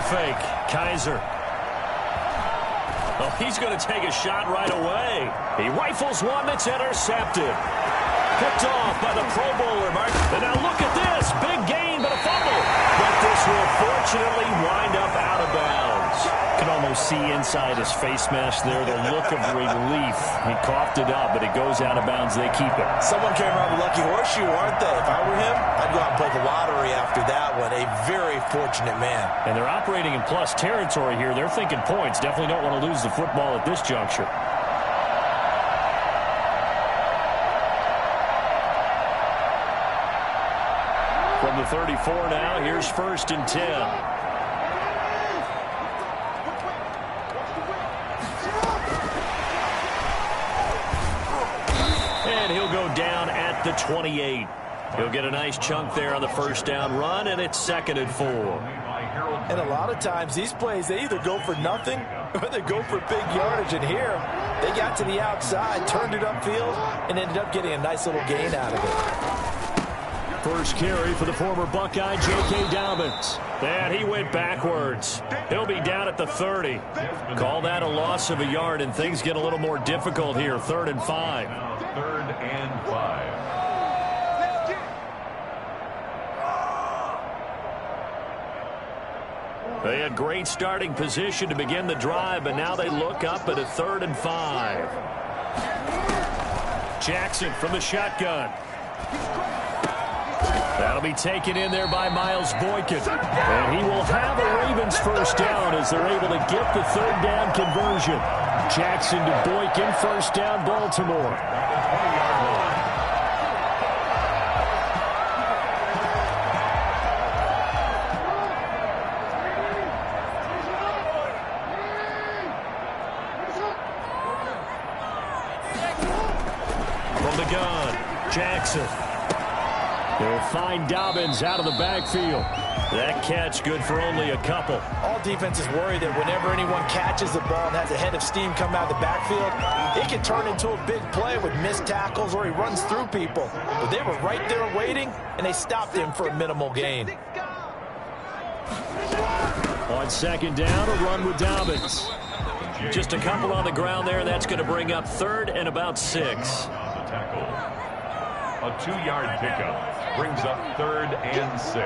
fake. Kaiser. Oh, he's going to take a shot right away. He rifles one that's intercepted. Picked off by the Pro Bowler, Mark. And now look at this. Big gain, but a fumble. But this will fortunately wind up out of bounds. You can almost see inside his face mask there the look of relief. He coughed it up, but it goes out of bounds. They keep it. Someone came around with lucky horseshoe, aren't they? If I were him, I'd go out and play the lottery after that one. A very fortunate man. And they're operating in plus territory here. They're thinking points. Definitely don't want to lose the football at this juncture. From the 34 now, here's 1st and 10. And he'll go down at the 28. He'll get a nice chunk there on the first down run, and it's 2nd and 4. And a lot of times these plays, they either go for nothing or they go for big yardage. And here, they got to the outside, turned it upfield, and ended up getting a nice little gain out of it. First carry for the former Buckeye, J.K. Dobbins. And he went backwards. He'll be down at the 30. Call that a loss of a yard, and things get a little more difficult here. 3rd and 5. 3rd and 5. They had great starting position to begin the drive, but now they look up at a 3rd and 5. Jackson from the shotgun. That'll be taken in there by Miles Boykin. And he will have a Ravens first down as they're able to get the 3rd down conversion. Jackson to Boykin, first down, Baltimore. From the gun, Jackson. They'll find Dobbins out of the backfield. That catch good for only a couple. All defenses worry that whenever anyone catches the ball and has a head of steam come out of the backfield, it can turn into a big play with missed tackles or he runs through people. But they were right there waiting, and they stopped him for a minimal gain. On 2nd down, a run with Dobbins. Just a couple on the ground there. That's going to bring up 3rd and about 6. A 2-yard pickup brings up 3rd and 6.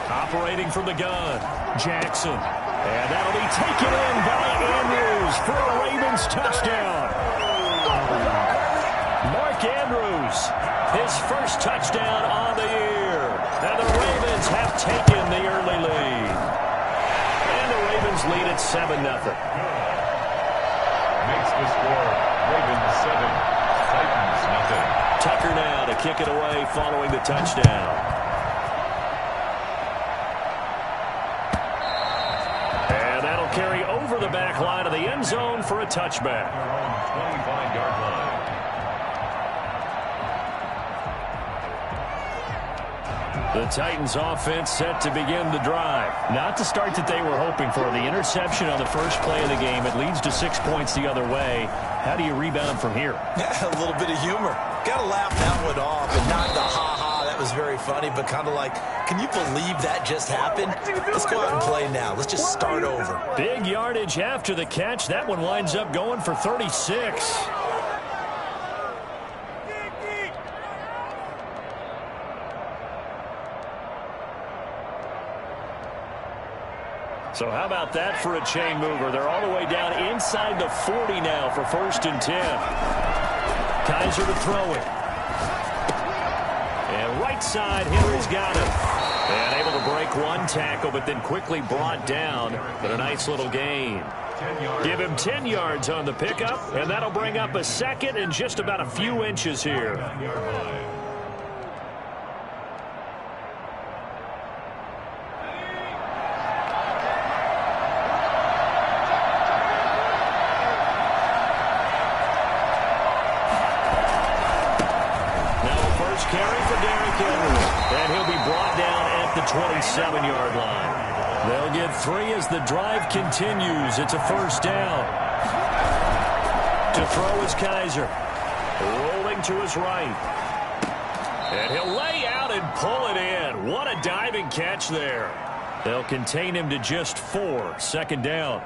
Operating from the gun, Jackson. And that'll be taken in by Andrews for a Ravens touchdown. Mark Andrews, his first touchdown on the year. And the Ravens have taken the early lead. And the Ravens lead at 7-0. Makes the score Ravens 7, Titans nothing. Tucker now to kick it away following the touchdown. And that'll carry over the back line of the end zone for a touchback. 25-yard line. The Titans offense set to begin the drive. Not the start that they were hoping for. The interception on the first play of the game. It leads to 6 points the other way. How do you rebound from here? Yeah, a little bit of humor. Got to laugh that one off and not the ha-ha. That was very funny, but kind of like, can you believe that just happened? Let's go out and play now. Let's just start over. Big yardage after the catch. That one winds up going for 36. So how about that for a chain mover? They're all the way down inside the 40 now for 1st and 10. Kaiser to throw it. And right side, Henry's got him. And able to break one tackle, but then quickly brought down. But a nice little gain. Give him 10 yards on the pickup, and that'll bring up a 2nd and just about a few inches here. Carry for Derrick Henry, and he'll be brought down at the 27-yard line. They'll get 3 as the drive continues. It's a first down. To throw is Kaiser. Rolling to his right. And he'll lay out and pull it in. What a diving catch there. They'll contain him to just 4. Second down.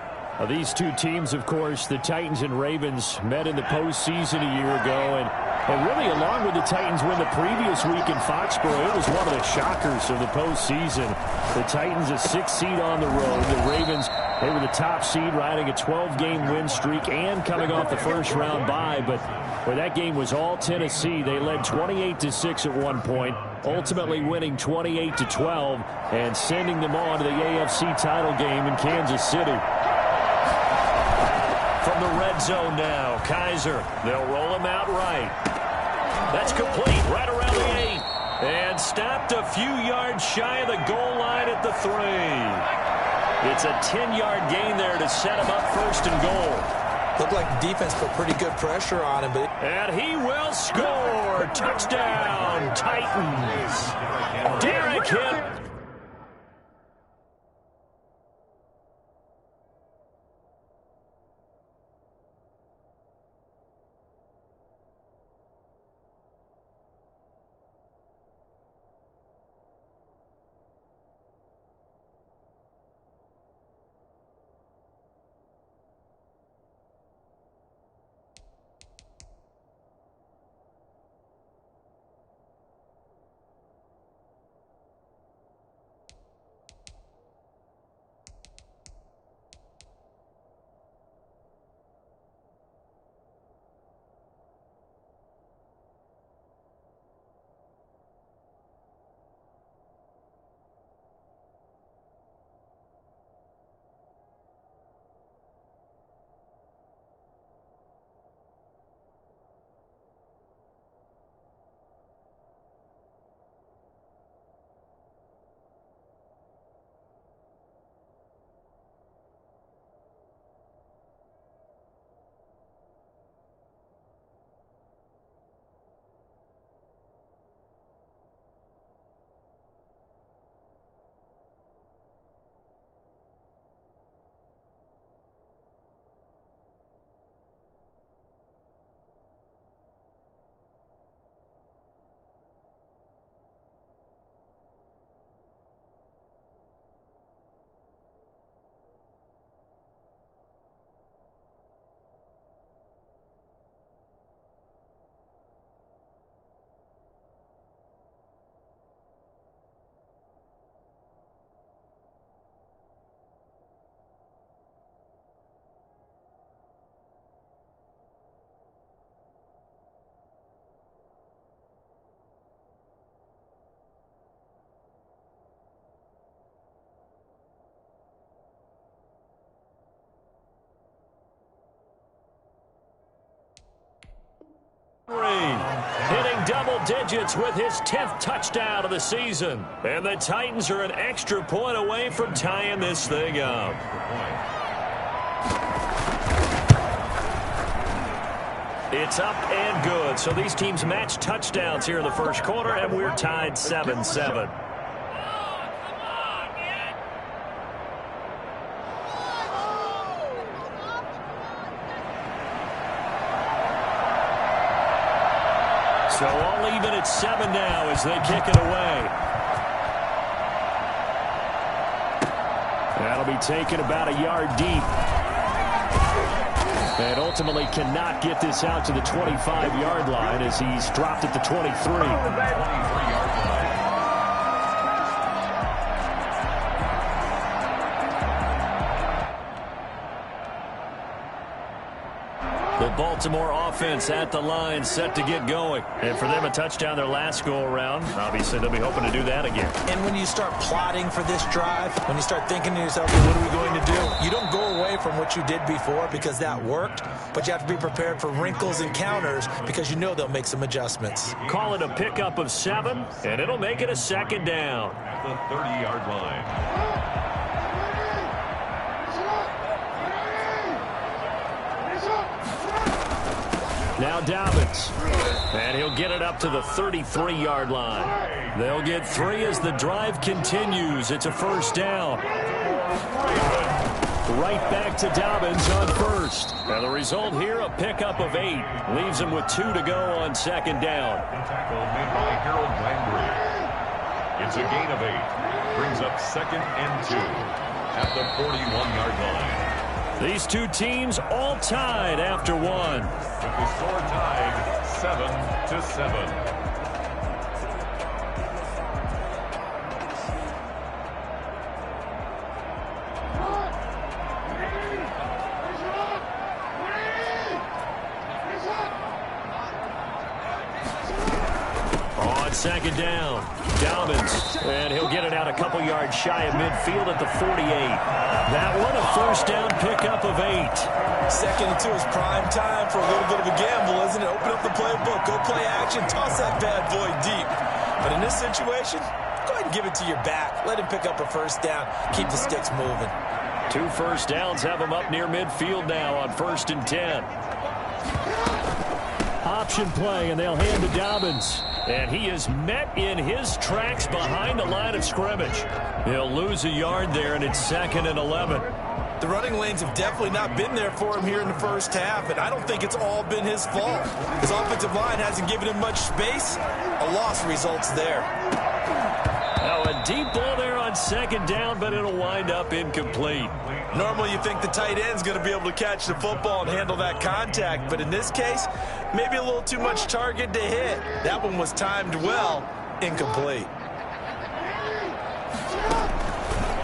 These two teams, of course, the Titans and Ravens, met in the postseason a year ago. And really, along with the Titans win the previous week in Foxborough, it was one of the shockers of the postseason. The Titans a 6th seed on the road. The Ravens, they were the top seed, riding a 12-game win streak and coming off the first-round bye. But where that game was all Tennessee, they led 28-6 at one point, ultimately winning 28-12 and sending them on to the AFC title game in Kansas City. From the red zone now, Kaiser. They'll roll him out right. That's complete, right around the 8. And stopped a few yards shy of the goal line at the 3. It's a 10-yard gain there to set him up first and goal. Looked like the defense put pretty good pressure on him. And he will score. Touchdown, Titans. Derrick Henry. Hitting double digits with his 10th touchdown of the season. And the Titans are an extra point away from tying this thing up. It's up and good. So these teams match touchdowns here in the first quarter, and we're tied 7-7. So all even at 7 now as they kick it away. That'll be taken about a yard deep. And ultimately cannot get this out to the 25-yard line as he's dropped at the 23. The Baltimore offense at the line, set to get going. And for them, a touchdown their last go-around. Obviously, they'll be hoping to do that again. And when you start plotting for this drive, when you start thinking to yourself, well, what are we going to do? You don't go away from what you did before because that worked, but you have to be prepared for wrinkles and counters because you know they'll make some adjustments. Call it a pickup of 7, and it'll make it a second down. At the 30-yard line. Now Dobbins, and he'll get it up to the 33-yard line. They'll get 3 as the drive continues. It's a first down. Right back to Dobbins on first. And the result here, a pickup of 8. Leaves him with 2 to go on second down. Tackle made by Harold Landry. It's a gain of 8. Brings up 2nd and 2 at the 41-yard line. These two teams all tied after one. With the score tied 7-7. Second down. Dobbins. And he'll get it out a couple yards shy of midfield at the 48. That one a first down pickup of 8. 2nd and 2 is prime time for a little bit of a gamble, isn't it? Open up the playbook. Go play action. Toss that bad boy deep. But in this situation, go ahead and give it to your back. Let him pick up a first down. Keep the sticks moving. 2 first downs have him up near midfield now on 1st and 10. Option play, and they'll hand to Dobbins. And he is met in his tracks behind the line of scrimmage. He'll lose a yard there, and it's 2nd and 11. The running lanes have definitely not been there for him here in the first half, and I don't think it's all been his fault. His offensive line hasn't given him much space. A loss results there. Now a deep ball there on 2nd down, but it'll wind up incomplete. Normally you think the tight end's going to be able to catch the football and handle that contact, but in this case, maybe a little too much target to hit. That one was timed well, incomplete.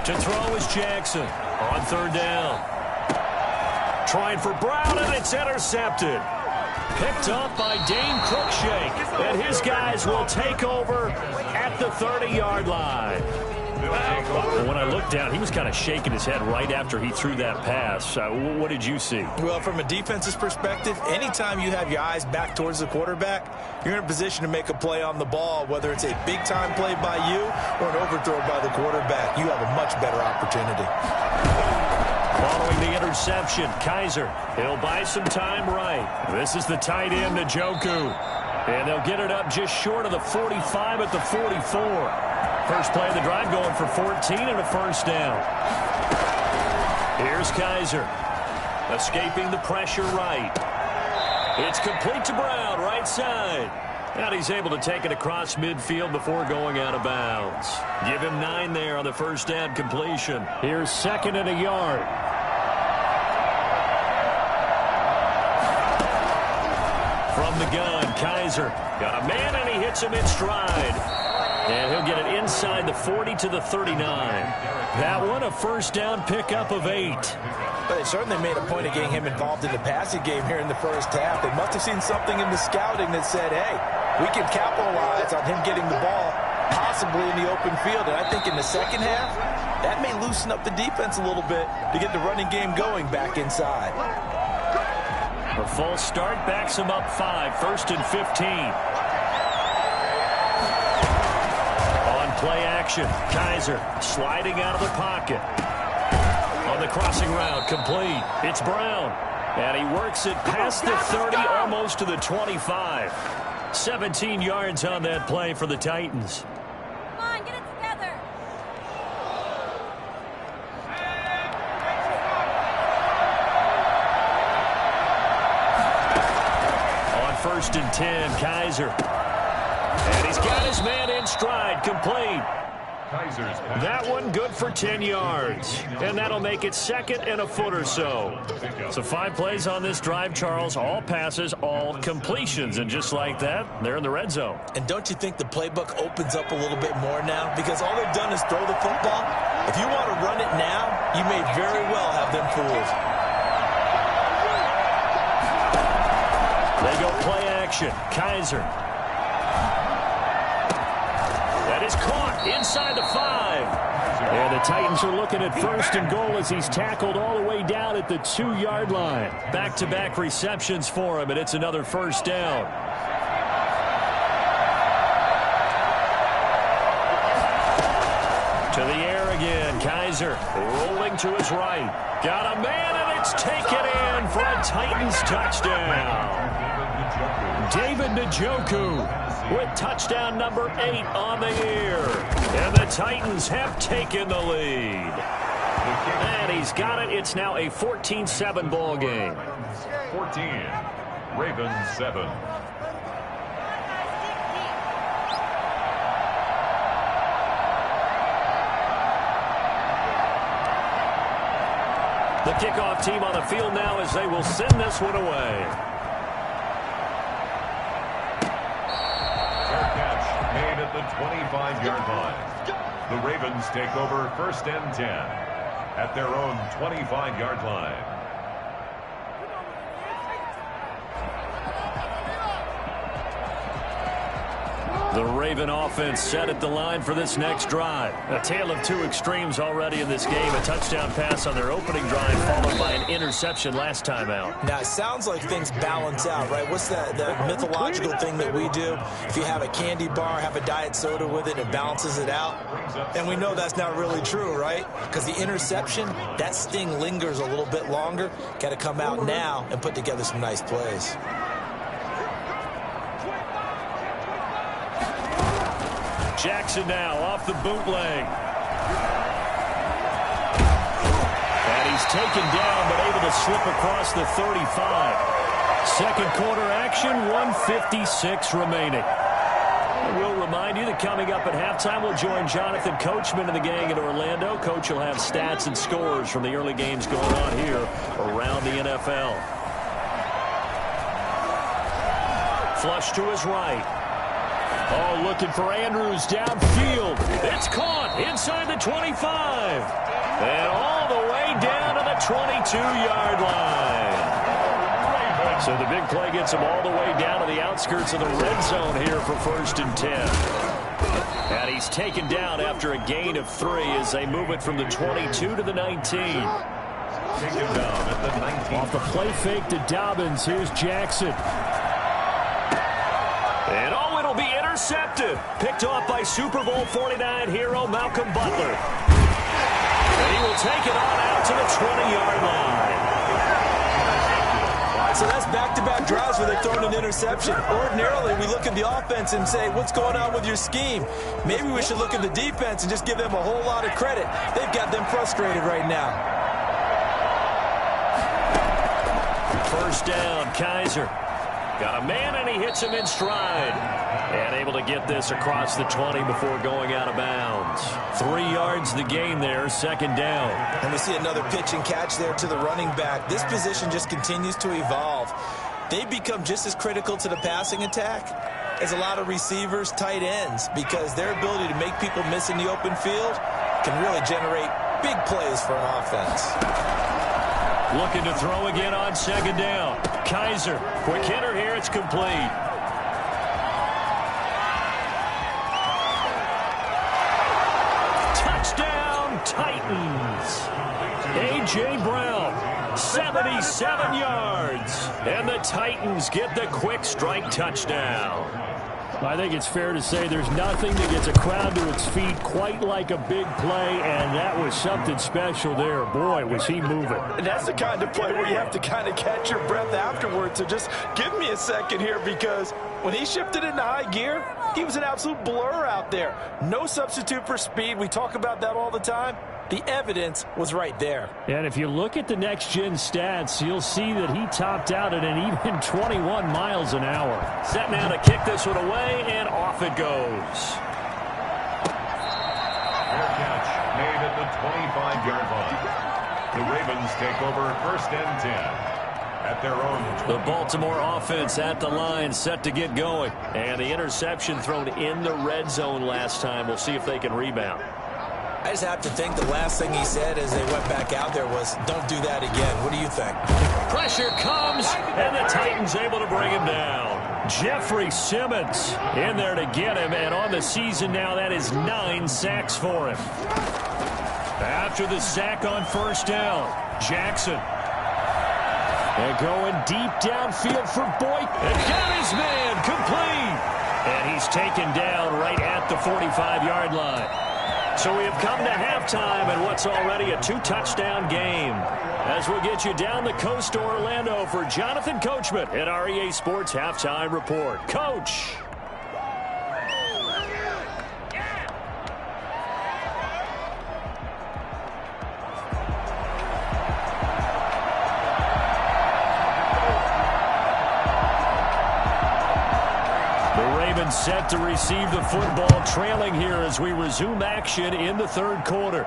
To throw is Jackson on 3rd down. Trying for Brown, and it's intercepted. Picked up by Dane Cruikshank, and his guys will take over at the 30-yard line. When I looked down, he was kind of shaking his head right after he threw that pass. What did you see? Well, from a defense's perspective, anytime you have your eyes back towards the quarterback, you're in a position to make a play on the ball, whether it's a big-time play by you or an overthrow by the quarterback. You have a much better opportunity. Following the interception, Kaiser, he'll buy some time right. This is the tight end, Njoku. And they'll get it up just short of the 45 at the 44. First play of the drive going for 14 and a first down. Here's Kaiser. Escaping the pressure right. It's complete to Brown, right side. And he's able to take it across midfield before going out of bounds. Give him 9 there on the first down completion. Here's 2nd and a yard. From the gun, Kaiser got a man, and he hits him in stride. And he'll get it inside the 40 to the 39. That one a first down pickup of 8. But they certainly made a point of getting him involved in the passing game here in the first half. They must have seen something in the scouting that said, hey, we can capitalize on him getting the ball possibly in the open field. And I think in the second half, that may loosen up the defense a little bit to get the running game going back inside. A false start backs him up 5, 1st and 15. Play action. Kaiser sliding out of the pocket. On the crossing route, complete. It's Brown. And he works it past the 30, almost to the 25. 17 yards on that play for the Titans. Come on, get it together. On 1st and 10, Kaiser. And he's got his man in stride, complete. That one good for 10 yards. And that'll make it 2nd and a foot or so. So 5 plays on this drive, Charles. All passes, all completions. And just like that, they're in the red zone. And don't you think the playbook opens up a little bit more now? Because all they've done is throw the football. If you want to run it now, you may very well have them fooled. They go play action. Kaiser. That is caught inside the 5. And the Titans are looking at 1st and goal as he's tackled all the way down at the 2-yard line. Back-to-back receptions for him, and it's another first down. To the air again, Kaiser rolling to his right. Got a man, and it's taken in for a Titans touchdown. David Njoku with touchdown number 8 on the year. And the Titans have taken the lead. And he's got it. It's now a 14-7 ball game. 14, Ravens 7. The kickoff team on the field now as they will send this one away. Fair catch made at the 25-yard line. The Ravens take over 1st and 10 at their own 25-yard line. The Raven offense set at the line for this next drive. A tale of two extremes already in this game. A touchdown pass on their opening drive followed by an interception last time out. Now, it sounds like things balance out, right? What's that mythological thing that we do? If you have a candy bar, have a diet soda with it, it balances it out. And we know that's not really true, right? Because the interception, that sting lingers a little bit longer. Got to come out now and put together some nice plays. Jackson now off the bootleg. And he's taken down but able to slip across the 35. Second quarter action, 1:56 remaining. We'll remind you that coming up at halftime, we'll join Jonathan Coachman and the gang in Orlando. Coach will have stats and scores from the early games going on here around the NFL. Flush to his right. Oh, looking for Andrews downfield. It's caught inside the 25. And all the way down to the 22-yard line. So the big play gets him all the way down to the outskirts of the red zone here for 1st and 10. And he's taken down after a gain of 3 as they move it from the 22 to the 19. Taken down at the 19. Off the play fake to Dobbins, here's Jackson. And oh, it'll be intercepted. Picked off by Super Bowl 49 hero Malcolm Butler. And he will take it on out to the 20-yard line. So that's back-to-back drives where they've thrown an interception. Ordinarily, we look at the offense and say, what's going on with your scheme? Maybe we should look at the defense and just give them a whole lot of credit. They've got them frustrated right now. First down, Kaiser. Got a man, and he hits him in stride. And able to get this across the 20 before going out of bounds. 3 yards the gain there, second down. And we see another pitch and catch there to the running back. This position just continues to evolve. They become just as critical to the passing attack as a lot of receivers, tight ends, because their ability to make people miss in the open field can really generate big plays for an offense. Looking to throw again on second down. Kaiser, quick hitter here, it's complete. Touchdown, Titans. A.J. Brown, 77 yards. And the Titans get the quick strike touchdown. I think it's fair to say there's nothing that gets a crowd to its feet quite like a big play, and that was something special there. Boy, was he moving. And that's the kind of play where you have to kind of catch your breath afterwards. So just give me a second here, because when he shifted into high gear, he was an absolute blur out there. No substitute for speed. We talk about that all the time. The evidence was right there. And if you look at the next-gen stats, you'll see that he topped out at an even 21 miles an hour. Set now to kick this one away, and off it goes. Fair catch made at the 25-yard line. The Ravens take over 1st and 10 at their own. The Baltimore offense at the line, set to get going. And the interception thrown in the red zone last time. We'll see if they can rebound. I just have to think the last thing he said as they went back out there was, don't do that again. What do you think? Pressure comes, and the Titans able to bring him down. Jeffrey Simmons in there to get him, and on the season now, that is 9 sacks for him. After the sack on first down, Jackson. And going deep downfield for Boyd. And got his man, complete. And he's taken down right at the 45-yard line. So we have come to halftime in what's already a 2-touchdown game. As we'll get you down the coast to Orlando for Jonathan Coachman at our EA Sports Halftime Report. Coach. Set to receive the football, trailing here as we resume action in the third quarter.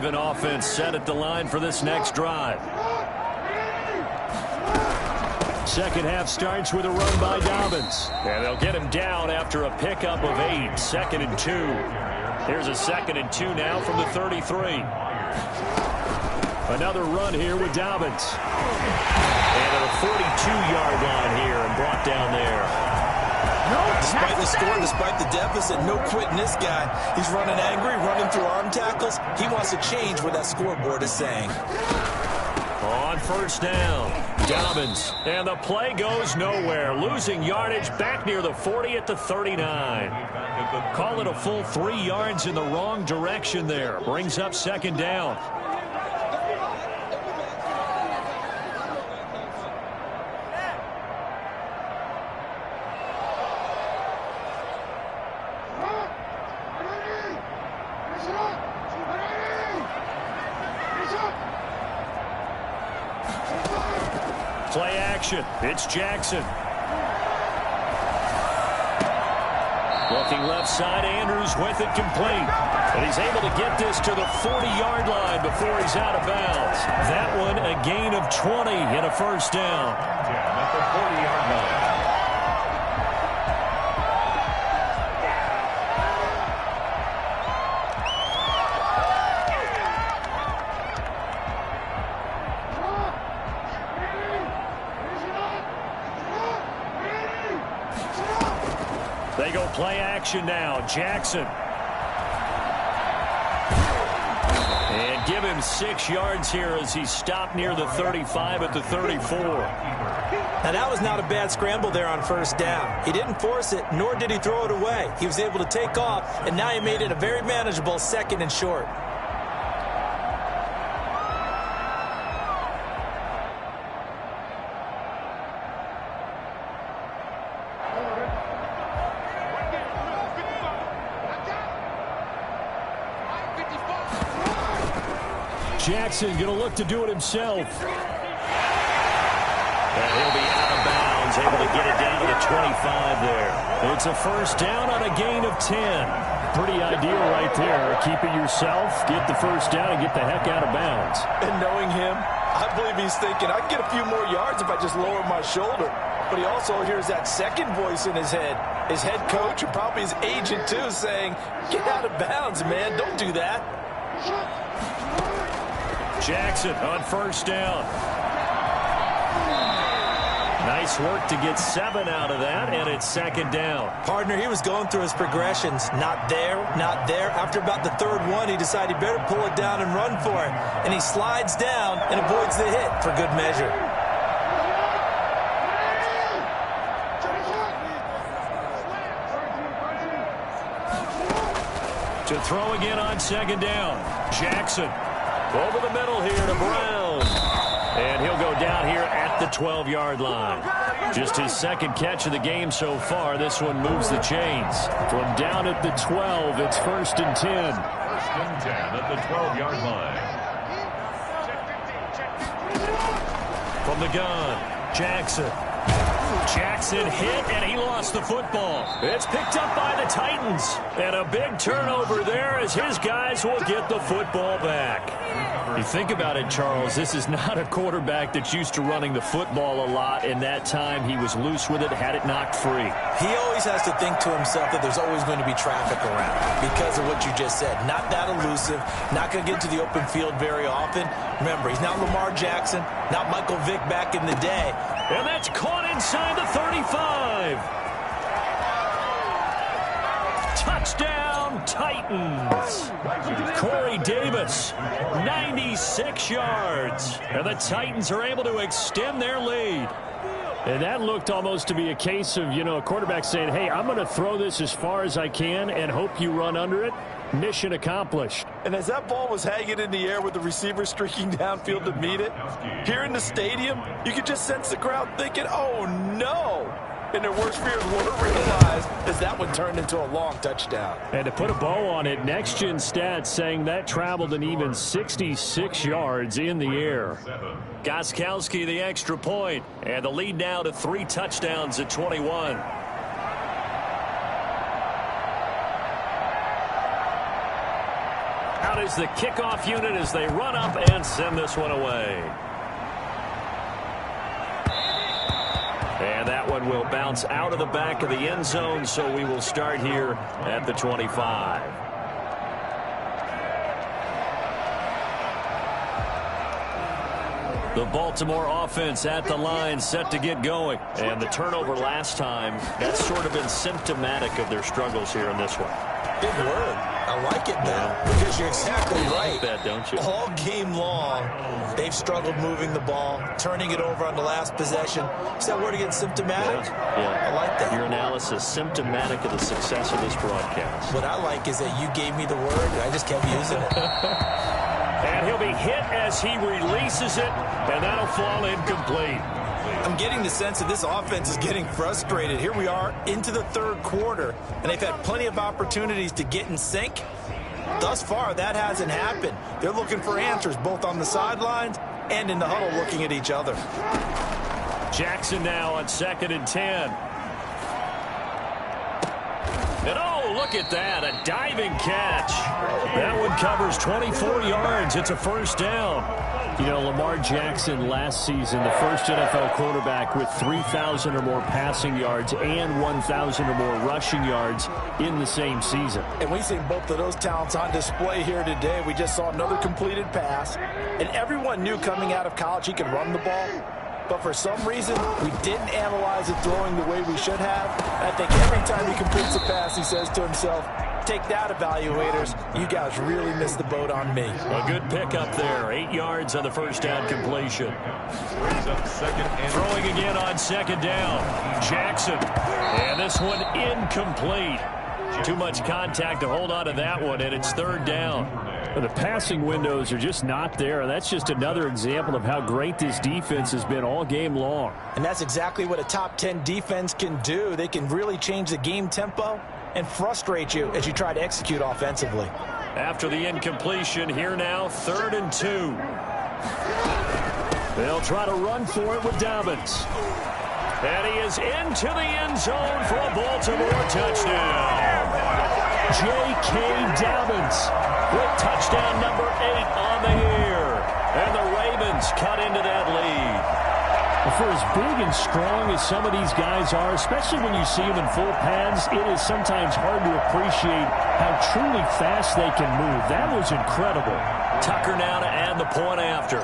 Raven offense set at the line for this next drive. Second half starts with a run by Dobbins. And they'll get him down after a pickup of 8. 2nd and 2. Here's a 2nd and 2 now from the 33. Another run here with Dobbins. And at a 42-yard line here and brought down there. Despite the score, despite the deficit, no quitting this guy. He's running angry, running through arm tackles. He wants to change what that scoreboard is saying. On first down, Dobbins. And the play goes nowhere. Losing yardage back near the 40 at the 39. Call it a full 3 yards in the wrong direction there. Brings up 2nd down. Play action. It's Jackson. Looking left side, Andrews with it complete. And he's able to get this to the 40-yard line before he's out of bounds. That one a gain of 20 and a first down. At the 40-yard line. They go play action now. Jackson. And give him 6 yards here as he's stopped near the 35 at the 34. Now, that was not a bad scramble there on first down. He didn't force it, nor did he throw it away. He was able to take off, and now he made it a very manageable 2nd and short. Jackson going to look to do it himself. And he'll be out of bounds, able to get it down to the 25 there. It's a first down on a gain of 10. Pretty ideal right there. Keep it yourself, get the first down, and get the heck out of bounds. And knowing him, I believe he's thinking, I can get a few more yards if I just lower my shoulder. But he also hears that second voice in his head. His head coach and probably his agent, too, saying, get out of bounds, man. Don't do that. Jackson on first down. Nice work to get 7 out of that, and it's 2nd down. Partner, he was going through his progressions. Not there, not there. After about the 3rd one, he decided he better pull it down and run for it. And he slides down and avoids the hit for good measure. To throw again on 2nd down. Jackson. Over the middle here to Brown. And he'll go down here at the 12-yard line. Just his 2nd catch of the game so far. This one moves the chains. From down at the 12, it's 1st and 10. 1st and 10 at the 12-yard line. From the gun, Jackson. Jackson hit, and he lost the football. It's picked up by the Titans. And a big turnover there as his guys will get the football back. You think about it, Charles, this is not a quarterback that's used to running the football a lot, and that time he was loose with it, had it knocked free. He always has to think to himself that there's always going to be traffic around because of what you just said. Not that elusive, not going to get to the open field very often. Remember, he's not Lamar Jackson, not Michael Vick back in the day. And that's caught inside the 35. Touchdown, Titans. Corey Davis, 96 yards. And the Titans are able to extend their lead. And that looked almost to be a case of, a quarterback saying, hey, I'm going to throw this as far as I can and hope you run under it. Mission accomplished. And as that ball was hanging in the air with the receiver streaking downfield to meet it, here in the stadium, you could just sense the crowd thinking, oh, no. And their worst fears were realized as that one turned into a long touchdown. And to put a bow on it, Next Gen Stats saying that traveled an even 66 yards in the air. Gostkowski the extra point, and the lead now to 3 touchdowns at 21. Out That is the kickoff unit as they run up and send this one away. And that one will bounce out of the back of the end zone, so we will start here at the 25. The Baltimore offense at the line, set to get going. And the turnover last time, that's sort of been symptomatic of their struggles here in this one. Big word. I like it now, because you're exactly right. You like that, don't you? All game long, they've struggled moving the ball, turning it over on the last possession. Is that word again, symptomatic? Yeah. I like that. Your analysis, symptomatic of the success of this broadcast. What I like is that you gave me the word, and I just kept using it. And he'll be hit as he releases it, and that'll fall incomplete. I'm getting the sense that this offense is getting frustrated. Here we are into the third quarter, and they've had plenty of opportunities to get in sync. Thus far, that hasn't happened. They're looking for answers both on the sidelines and in the huddle looking at each other. Jackson now on 2nd and 10. And oh, look at that, a diving catch. That one covers 24 yards. It's a first down. You know, Lamar Jackson last season, the first NFL quarterback with 3,000 or more passing yards and 1,000 or more rushing yards in the same season. And we've seen both of those talents on display here today. We just saw another completed pass. And everyone knew coming out of college he could run the ball. But for some reason, we didn't analyze it throwing the way we should have. And I think every time he completes a pass, he says to himself, take that, evaluators. You guys really missed the boat on me. A good pickup there. 8 yards on the first down completion. Throwing again on 2nd down. Jackson. And this one incomplete. Too much contact to hold on to that one, and it's 3rd down. The passing windows are just not there. That's just another example of how great this defense has been all game long. And that's exactly what a top 10 defense can do. They can really change the game tempo and frustrate you as you try to execute offensively. After the incompletion, here now, 3rd and 2. They'll try to run for it with Dobbins. And he is into the end zone for a Baltimore touchdown. J.K. Dobbins with touchdown number 8 on the year. And the Ravens cut into that lead. For as big and strong as some of these guys are, especially when you see them in full pads, it is sometimes hard to appreciate how truly fast they can move. That was incredible. Tucker now to add the point after.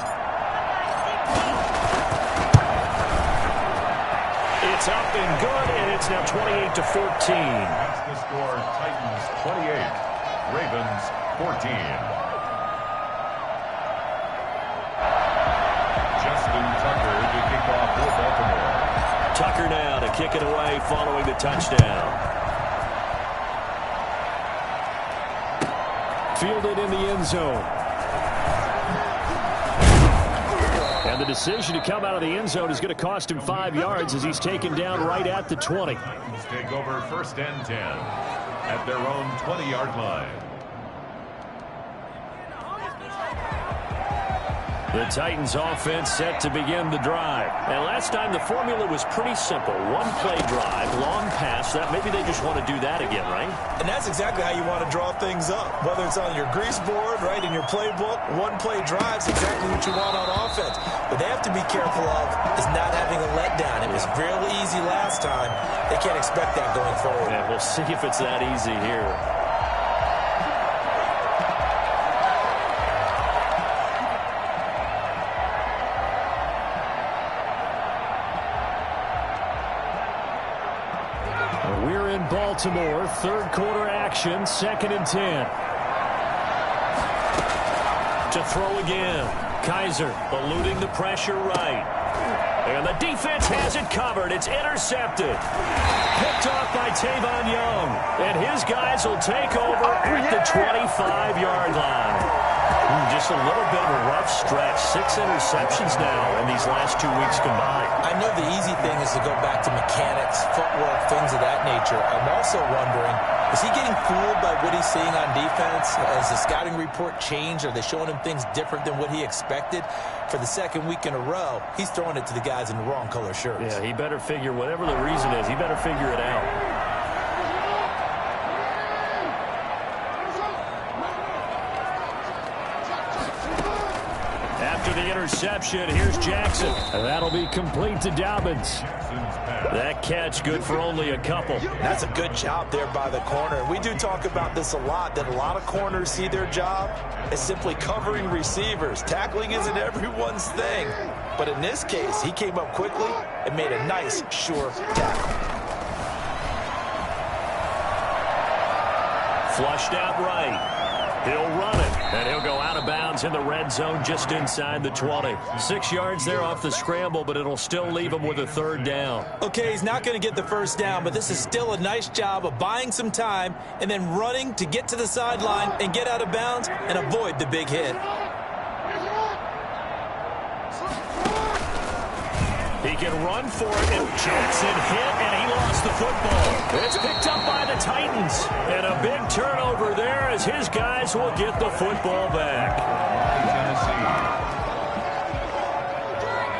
It's up and good, and it's now 28-14. That's the score. Titans 28, Ravens 14. Justin Tucker to kick off for Baltimore. Tucker now to kick it away following the touchdown. Fielded in the end zone. And the decision to come out of the end zone is going to cost him 5 yards as he's taken down right at the 20. Titans take over 1st and 10 at their own 20-yard line. The Titans offense set to begin the drive. And last time the formula was pretty simple. One-play drive, long pass. That maybe they just want to do that again, right? And that's exactly how you want to draw things up. Whether it's on your grease board, right, in your playbook, one-play drive's exactly what you want on offense. What they have to be careful of is not having a letdown. It was real easy last time. They can't expect that going forward. Yeah, we'll see if it's that easy here. We're in Baltimore, 3rd quarter action, 2nd and 10. To throw again. Kaiser eluding the pressure right. And the defense has it covered. It's intercepted. Picked off by Tavon Young. And his guys will take over at the 25-yard line. Just a little bit of a rough stretch. 6 interceptions now in these last 2 weeks combined. I know the easy thing is to go back to mechanics, footwork, things of that nature. I'm also wondering, is he getting fooled by what he's seeing on defense? Has the scouting report changed? Are they showing him things different than what he expected? For the 2nd week in a row, he's throwing it to the guys in the wrong color shirts. Yeah, he better figure, whatever the reason is, he better figure it out. after the interception. Here's Jackson. And that'll be complete to Dobbins. That catch good for only a couple. That's a good job there by the corner. We do talk about this a lot, that a lot of corners see their job as simply covering receivers. Tackling isn't everyone's thing. But in this case, he came up quickly and made a nice, sure tackle. Flushed out right. He'll run it, and he'll go out of bounds in the red zone just inside the 20. 6 yards there off the scramble, but it'll still leave him with a third down. Okay, he's not going to get the first down, but this is still a nice job of buying some time and then running to get to the sideline and get out of bounds and avoid the big hit. He can run for it, and Jackson hit, and he lost the football. It's picked up by the Titans, and a big turnover there as his guys will get the football back.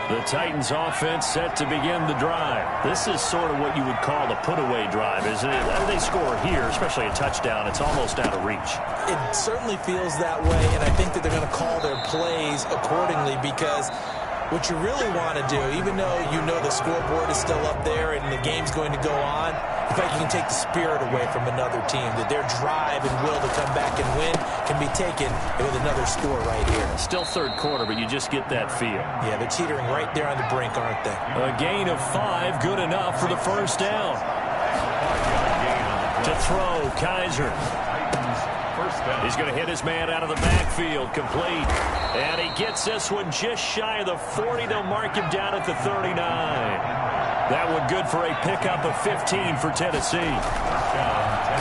The Titans offense set to begin the drive. This is sort of what you would call the put-away drive, isn't it? They score here, especially a touchdown. It's almost out of reach. It certainly feels that way, and I think that they're going to call their plays accordingly because what you really want to do, even though you know the scoreboard is still up there and the game's going to go on, in fact, you can take the spirit away from another team, that their drive and will to come back and win can be taken with another score right here. Still third quarter, but you just get that feel. Yeah, they're teetering right there on the brink, aren't they? A gain of 5, good enough for the first down. To throw, Kaiser. He's going to hit his man out of the backfield, complete. And he gets this one just shy of the 40. They'll mark him down at the 39. That one good for a pickup of 15 for Tennessee.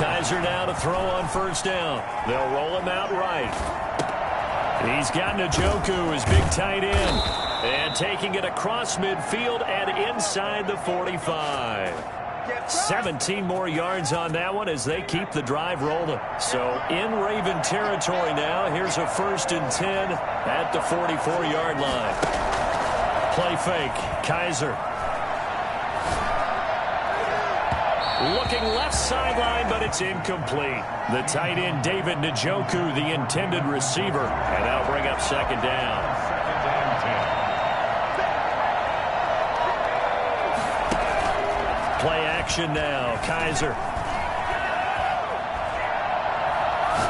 Kaiser now to throw on first down. They'll roll him out right. He's got Njoku, his big tight end. And taking it across midfield and inside the 45. 17 more yards on that one as they keep the drive rolling. So in Raven territory now. Here's a 1st and 10 at the 44-yard line. Play fake. Kaiser. Looking left sideline, but it's incomplete. The tight end, David Njoku, the intended receiver. And that'll bring up second down. Play action now. Kaiser.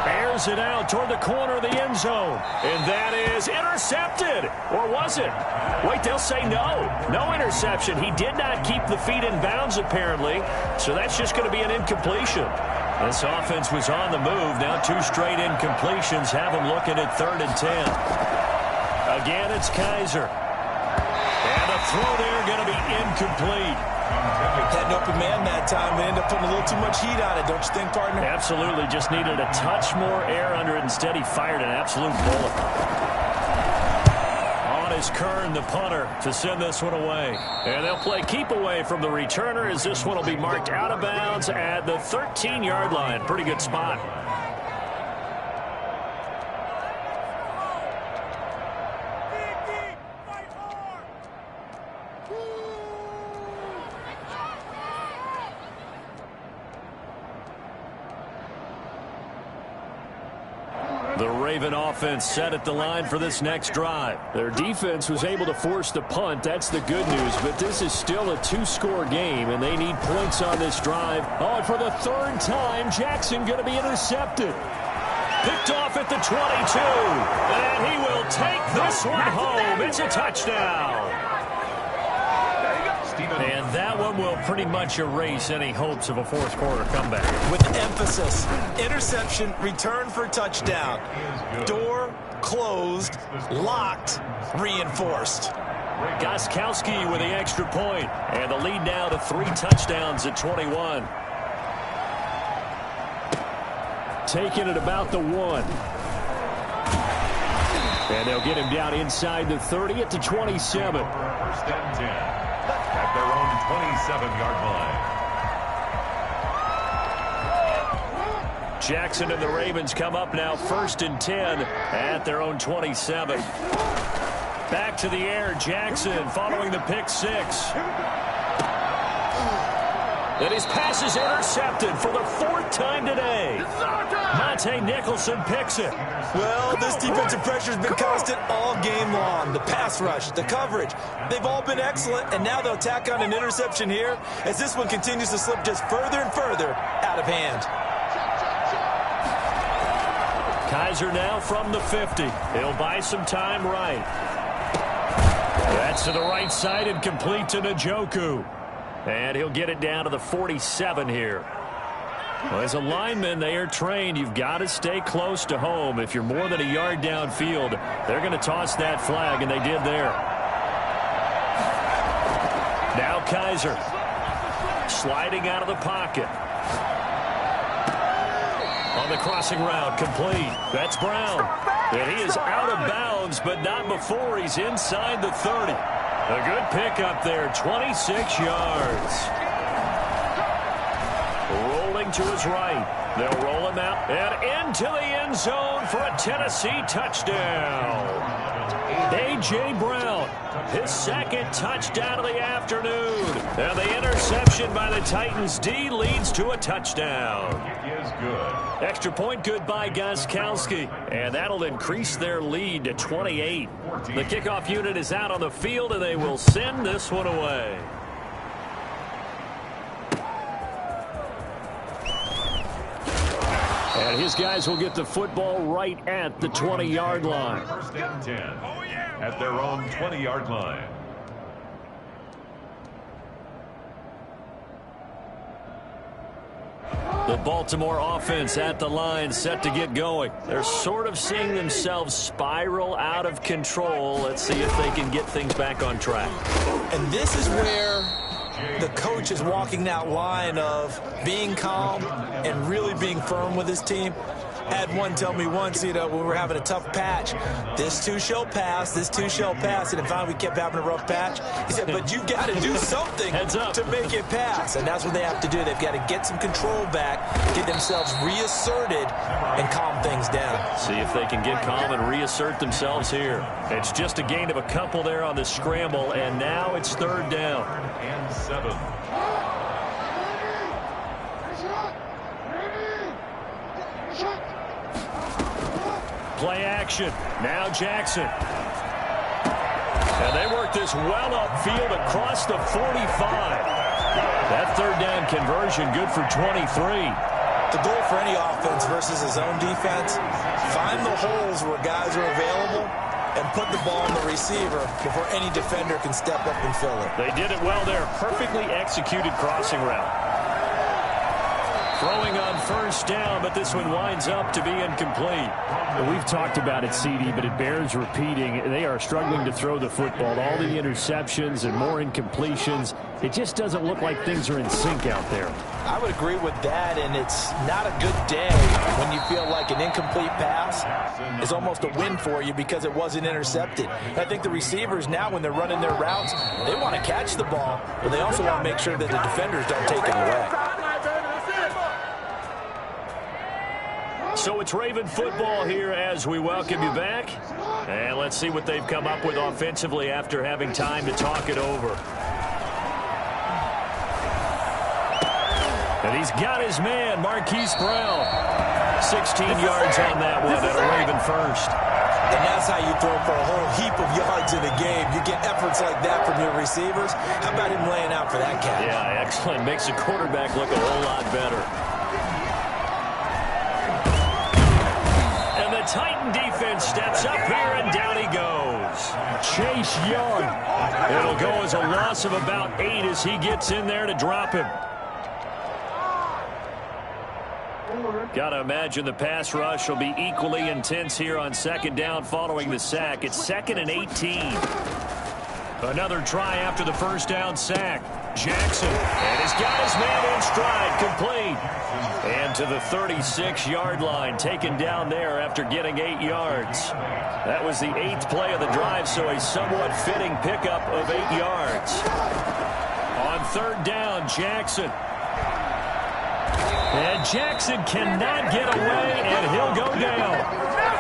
Airs it out toward the corner of the end zone. And that is intercepted. Or was it? Wait, they'll say no. No interception. He did not keep the feet in bounds, apparently. So that's just going to be an incompletion. This offense was on the move. Now 2 straight incompletions have them looking at 3rd and 10. Again, it's Kaiser. And the throw there going to be incomplete. Had an open man that time and ended up putting a little too much heat on it, don't you think, partner? Absolutely. Just needed a touch more air under it. Instead, he fired an absolute bullet. On is Kern, the punter, to send this one away. And they'll play keep away from the returner as this one will be marked out of bounds at the 13-yard line. Pretty good spot. The Raven offense set at the line for this next drive. Their defense was able to force the punt. That's the good news. But this is still a 2-score game, and they need points on this drive. Oh, and for the 3rd time, Jackson going to be intercepted. Picked off at the 22. And he will take this one home. It's a touchdown. And that one will pretty much erase any hopes of a 4th quarter comeback. With emphasis, interception, return for touchdown. Door closed, locked, reinforced. Gostkowski with the extra point, and the lead now to 3 touchdowns at 21. Taking it about the 1. And they'll get him down inside the 30 at the 27. 1st and 10. At their own 27-yard line. Jackson and the Ravens come up now 1st and 10 at their own 27. Back to the air, Jackson following the pick 6. And his pass is intercepted for the 4th time today. Monte Nicholson picks it. Well, this defensive pressure has been constant all game long. The pass rush, the coverage, they've all been excellent, and now they'll tack on an interception here as this one continues to slip just further and further out of hand. Kizer now from the 50. He'll buy some time right. That's to the right side and complete to Njoku. And he'll get it down to the 47 here. Well, as a lineman, they are trained. You've got to stay close to home. If you're more than a yard downfield, they're going to toss that flag, and they did there. Now Kizer sliding out of the pocket. On the crossing route, complete. That's Brown. And he is out of bounds, but not before he's inside the 30. A good pickup there, 26 yards. Rolling to his right. They'll roll him out and into the end zone for a Tennessee touchdown. A.J. Brown, his second touchdown of the afternoon. And the interception by the Titans D leads to a touchdown. It is good. Extra point good by Gostkowski. And that'll increase their lead to 28. The kickoff unit is out on the field, and they will send this one away. And his guys will get the football right at the 20-yard line. First and 10 at their own 20-yard line. The Baltimore offense at the line, set to get going. They're sort of seeing themselves spiral out of control. Let's see if they can get things back on track. And this is where the coach is walking that line of being calm and really being firm with his team. Had one tell me once, when we were having a tough patch, this too shall pass, this too shall pass, and finally we kept having a rough patch. He said, but you've got to do something to make it pass, and that's what they have to do. They've got to get some control back, get themselves reasserted, and calm things down. See if they can get calm and reassert themselves here. It's just a gain of a couple there on the scramble, and now it's third down. And 7. Play action. Now Jackson. And they work this well upfield across the 45. That third down conversion good for 23. The goal for any offense versus his own defense, find the holes where guys are available and put the ball on the receiver before any defender can step up and fill it. They did it well there. Perfectly executed crossing route. Throwing on first down, but this one winds up to be incomplete. We've talked about it, CD, but it bears repeating. They are struggling to throw the football. All the interceptions and more incompletions. It just doesn't look like things are in sync out there. I would agree with that, and it's not a good day when you feel like an incomplete pass is almost a win for you because it wasn't intercepted. I think the receivers now, when they're running their routes, they want to catch the ball, but they also want to make sure that the defenders don't take it away. So it's Raven football here as we welcome you back. And let's see what they've come up with offensively after having time to talk it over. And he's got his man, Marquise Brown. 16 yards on that one, and a Raven first. And that's how you throw for a whole heap of yards in a game. You get efforts like that from your receivers. How about him laying out for that catch? Yeah, excellent. Makes the quarterback look a whole lot better. And the Titan defense steps up here, and down he goes. Chase Young. It'll go as a loss of about 8 as he gets in there to drop him. Got to imagine the pass rush will be equally intense here on second down following the sack. It's 2nd and 18. Another try after the first down sack. Jackson, and he's got his man in stride, complete. And to the 36-yard line, taken down there after getting 8 yards. That was the 8th play of the drive, so a somewhat fitting pickup of 8 yards. On third down, Jackson. And Jackson cannot get away, and he'll go down.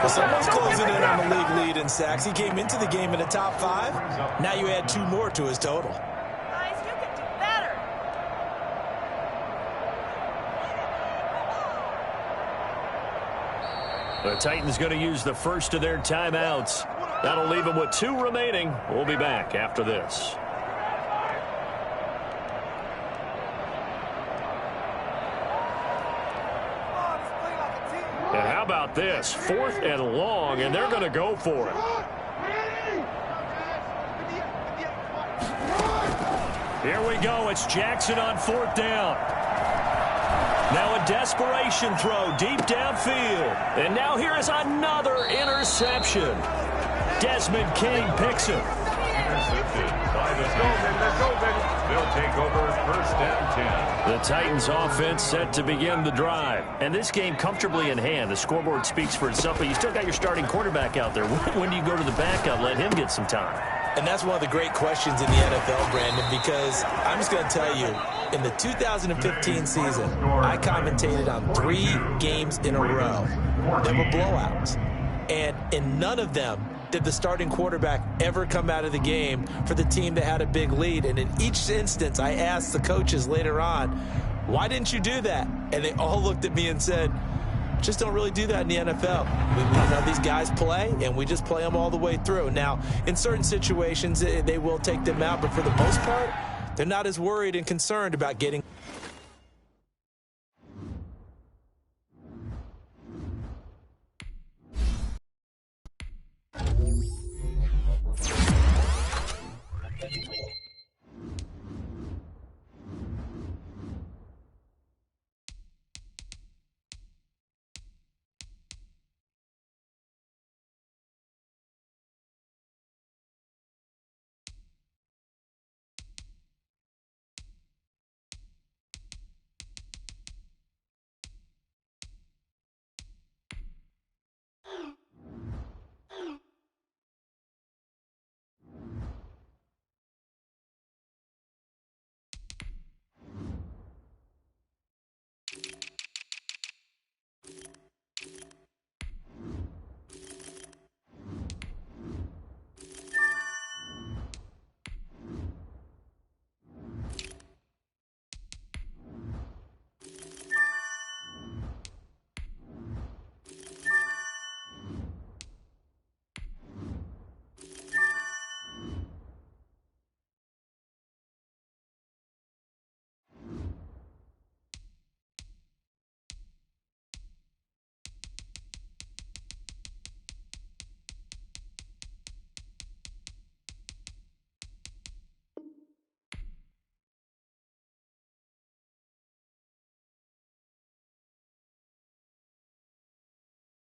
Well, someone's closing in on the league lead in sacks. He came into the game in the top 5. Now you add 2 more to his total. Guys, you can do better. The Titans going to use the first of their timeouts. That'll leave them with 2 remaining. We'll be back after this. And how about this? 4th and long, and they're going to go for it. Here we go. It's Jackson on 4th down. Now a desperation throw deep downfield. And now here is another interception. Desmond King picks it. Intercepted by the Titans. They'll take over 1st and 10. The Titans offense set to begin the drive. And this game comfortably in hand. The scoreboard speaks for itself, but you still got your starting quarterback out there. When do you go to the backup, let him get some time? And that's one of the great questions in the NFL, Brandon, because I'm just going to tell you, in the 2015 season, I commentated on 3 games in a row that were blowouts. And in none of them did the starting quarterback ever come out of the game for the team that had a big lead. And in each instance, I asked the coaches later on, why didn't you do that? And they all looked at me and said, just don't really do that in the NFL. We know these guys play, and we just play them all the way through. Now, in certain situations, they will take them out, but for the most part, they're not as worried and concerned about getting.